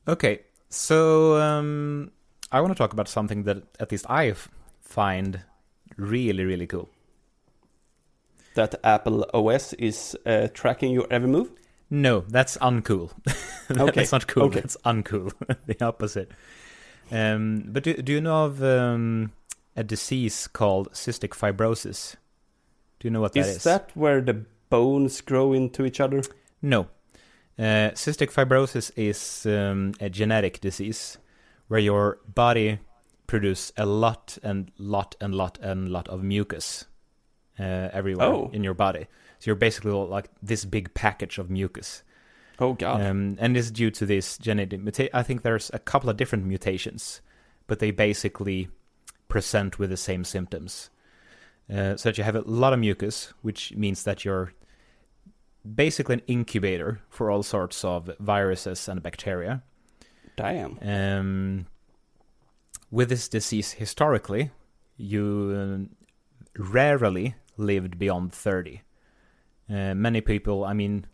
Okay, so I want to talk about something that at least find really, really cool. That Apple OS is tracking your every move? No, that's uncool. That's Okay, not cool. okay. That's uncool. The opposite. But do you know of a disease called cystic fibrosis? Do you know what that Is is? that where the bones grow into each other? No. Cystic fibrosis is a genetic disease where your body produces a lot and lot and lot and lot of mucus everywhere Oh, in your body. So you're basically like this big package of mucus. oh God. And it's due to this genetic mutation. I think there's a couple of different mutations, but they basically present with the same symptoms. So that you have a lot of mucus, which means that you're basically an incubator for all sorts of viruses and bacteria. Damn. With this disease, historically, you rarely lived beyond 30. Many people, I mean,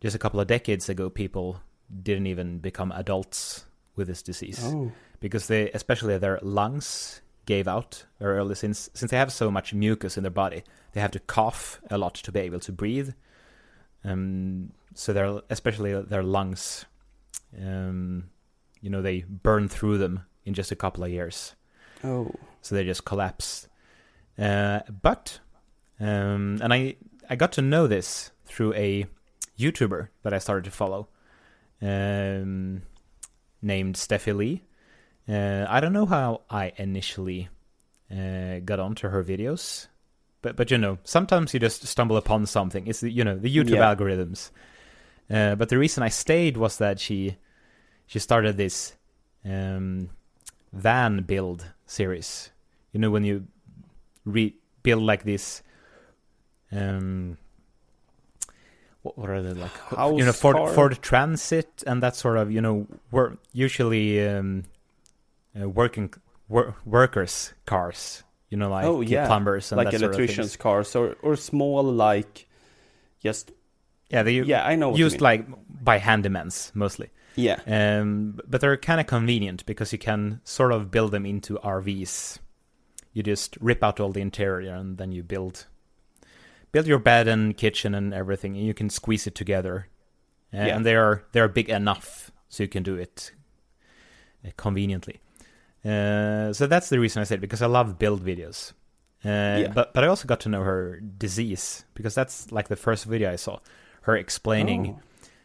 just a couple of decades ago, people didn't even become adults with this disease Oh, because they, especially their lungs, gave out early since they have so much mucus in their body. They have to cough a lot to be able to breathe. So especially their lungs, they burn through them in just a couple of years. oh. So they just collapse. But and I got to know this through a YouTuber that I started to follow, named Stephi. I don't know how I initially got onto her videos, but sometimes you just stumble upon something. It's the YouTube Yeah. algorithms. But the reason I stayed was that she started this van build series. When you build like this, what are they like? House car? Ford Transit and that sort of usually workers cars. Like Oh, yeah. plumbers and Like that sort of electricians' things. cars or small, like, just, Yeah, they yeah, I know what you used mean. like by handymans mostly. Yeah. But they're kind of convenient because you can sort of build them into RVs. You just rip out all the interior and then you build your bed and kitchen and everything, and you can squeeze it together. Yeah. And they're big enough so you can do it conveniently. So that's the reason I said, because I love build videos. Yeah. But I also got to know her disease because that's like the first video I saw, her explaining Oh.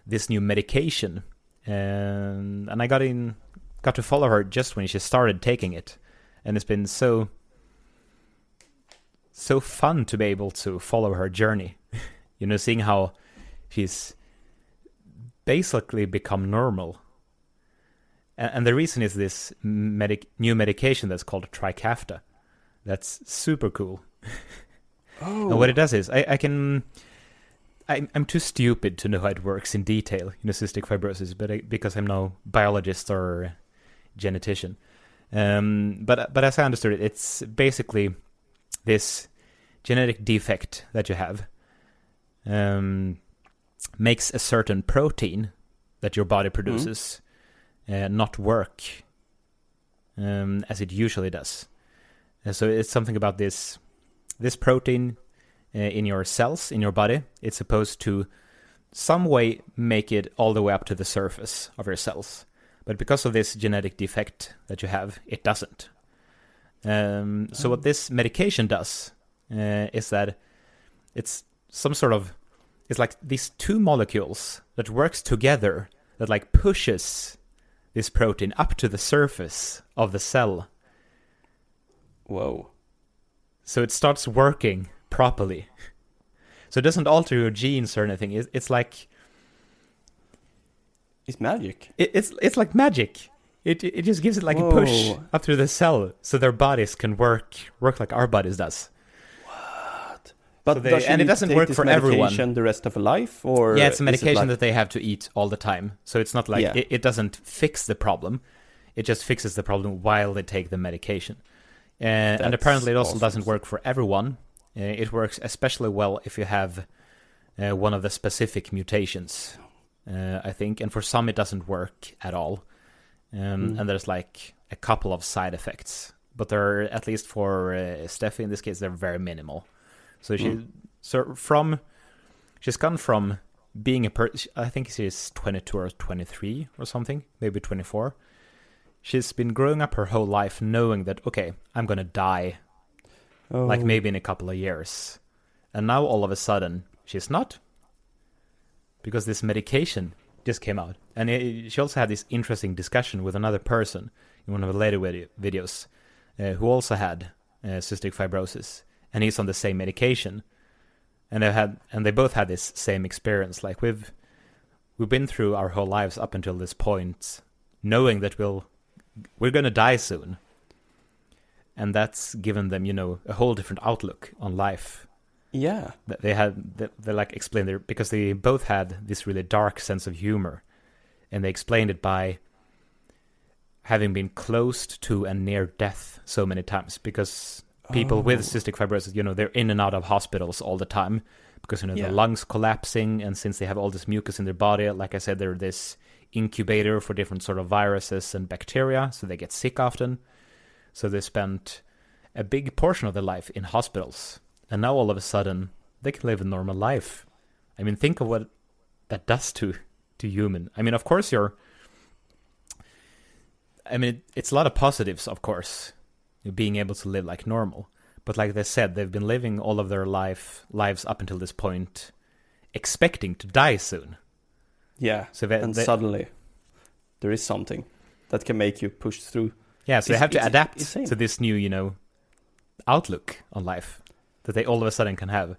this new medication, and I got to follow her just when she started taking it, and it's been so fun to be able to follow her journey. Seeing how she's basically become normal. And the reason is this new medication that's called Trikafta. That's super cool. Oh. And what it does is, I'm too stupid to know how it works in detail, cystic fibrosis, because I'm no biologist or genetician. But as I understood it, it's basically this genetic defect that you have makes a certain protein that your body produces not work as it usually does. So it's something about this protein in your cells, in your body. It's supposed to some way make it all the way up to the surface of your cells. But because of this genetic defect that you have, it doesn't. So what this medication does is that it's it's like these two molecules that works together that like pushes this protein up to the surface of the cell. Whoa. So it starts working properly. So it doesn't alter your genes or anything. It's like It's magic. it's like magic. It just gives it like a push Whoa. up through the cell, so their bodies can work like our bodies does. But So does she and it need to doesn't take work this for everyone. medication the rest of her life, or Yeah, it's a is it medication like- that they have to eat all the time. So it's not like Yeah. it doesn't fix the problem. It just fixes the problem while they take the medication. And That's apparently it also awesome. doesn't work for everyone. It works especially well if you have one of the specific mutations, I think. And for some it doesn't work at all. And there's like a couple of side effects, but they're, at least for Steffi in this case, they're very minimal. So she's gone from being I think she's 22 or 23 or something, maybe 24. She's been growing up her whole life knowing that, okay, I'm gonna die, like maybe in a couple of years. And now all of a sudden, she's not. Because this medication just came out. And she also had this interesting discussion with another person in one of the later videos who also had cystic fibrosis. And he's on the same medication. And they both had this same experience. Like we've been through our whole lives up until this point, knowing that we're going to die soon. And that's given them, a whole different outlook on life. Yeah. They like explained it because they both had this really dark sense of humor. And they explained it by having been close to and near death so many times. Because people with cystic fibrosis, they're in and out of hospitals all the time. Because, the lungs collapsing. And since they have all this mucus in their body, like I said, they're this incubator for different sort of viruses and bacteria. So they get sick often. So they spent a big portion of their life in hospitals. And now all of a sudden, they can live a normal life. I mean, think of what that does to human. I mean, of course it's a lot of positives, of course, being able to live like normal. But like they said, they've been living all of their lives up until this point, expecting to die soon. Yeah, so suddenly there is something that can make you push through. Yeah, so they have to adapt to this new, outlook on life that they all of a sudden can have.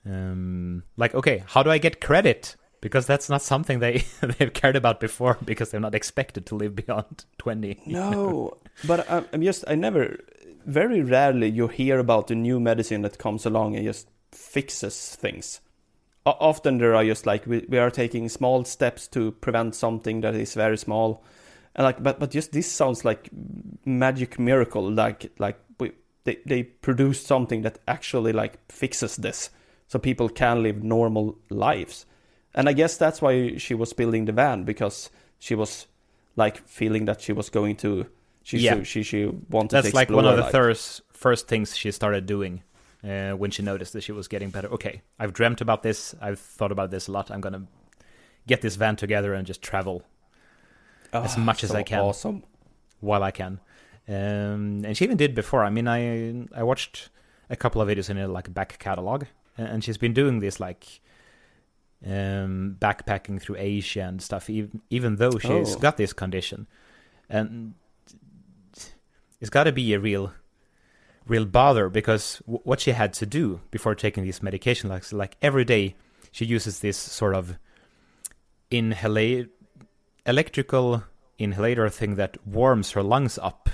Like, okay, how do I get credit? Because that's not something they've cared about before, because they're not expected to live beyond 20. No, but very rarely you hear about the new medicine that comes along and just fixes things. Often there are just like, we are taking small steps to prevent something that is very small. And like, but just this sounds like magic miracle. Like they produce something that actually like fixes this, so people can live normal lives. And I guess that's why she was building the van, because she was like feeling that she was going to. She wanted to explore. That's like one of the first things she started doing when she noticed that she was getting better. Okay, I've dreamt about this. I've thought about this a lot. I'm gonna get this van together and just travel as much as I can, awesome, while I can. And she even did before. I mean, I watched a couple of videos in her like back catalog, and she's been doing this like backpacking through Asia and stuff, even though she's got this condition. And it's got to be a real bother, because what she had to do before taking this medication, like every day she uses this sort of electrical inhalator thing that warms her lungs up,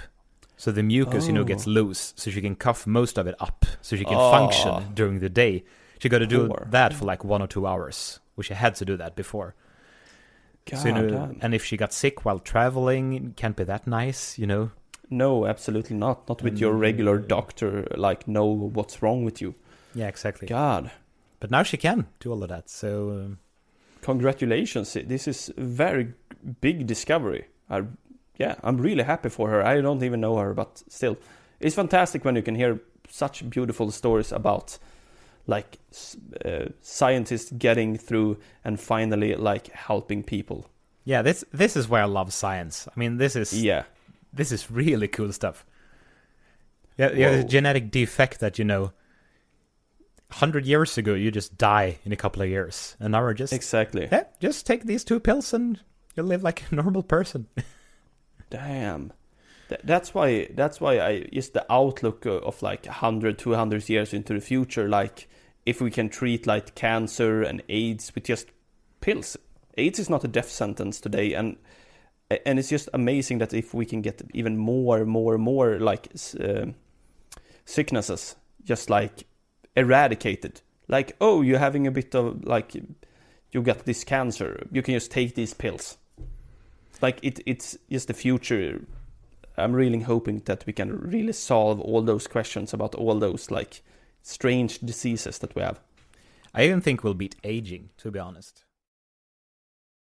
so the mucus gets loose, so she can cough most of it up, so she can function during the day. She got to do that for like 1 or 2 hours, which she had to do that before. God, so, and if she got sick while traveling, it can't be that nice, No, absolutely not. Not with your regular doctor, like, know what's wrong with you. Yeah, exactly. God. But now she can do all of that, so... Congratulations. This is a very big discovery. I'm really happy for her. I don't even know her, but still. It's fantastic when you can hear such beautiful stories about, like, scientists getting through and finally, like, helping people. Yeah, this is why I love science. I mean, this is really cool stuff. Yeah, the genetic defect that 100 years ago you just die in a couple of years, and now we're just just take these 2 pills and you'll live like a normal person. Damn, that's why I just the outlook of like 100, 200 years into the future. Like, if we can treat like cancer and AIDS with just pills. AIDS is not a death sentence today, and it's just amazing that if we can get even more like sicknesses just like eradicated. Like, you're having a bit of like, you got this cancer, you can just take these pills. Like, it's just the future. I'm really hoping that we can really solve all those questions about all those like strange diseases that we have. I even think we'll beat aging, to be honest.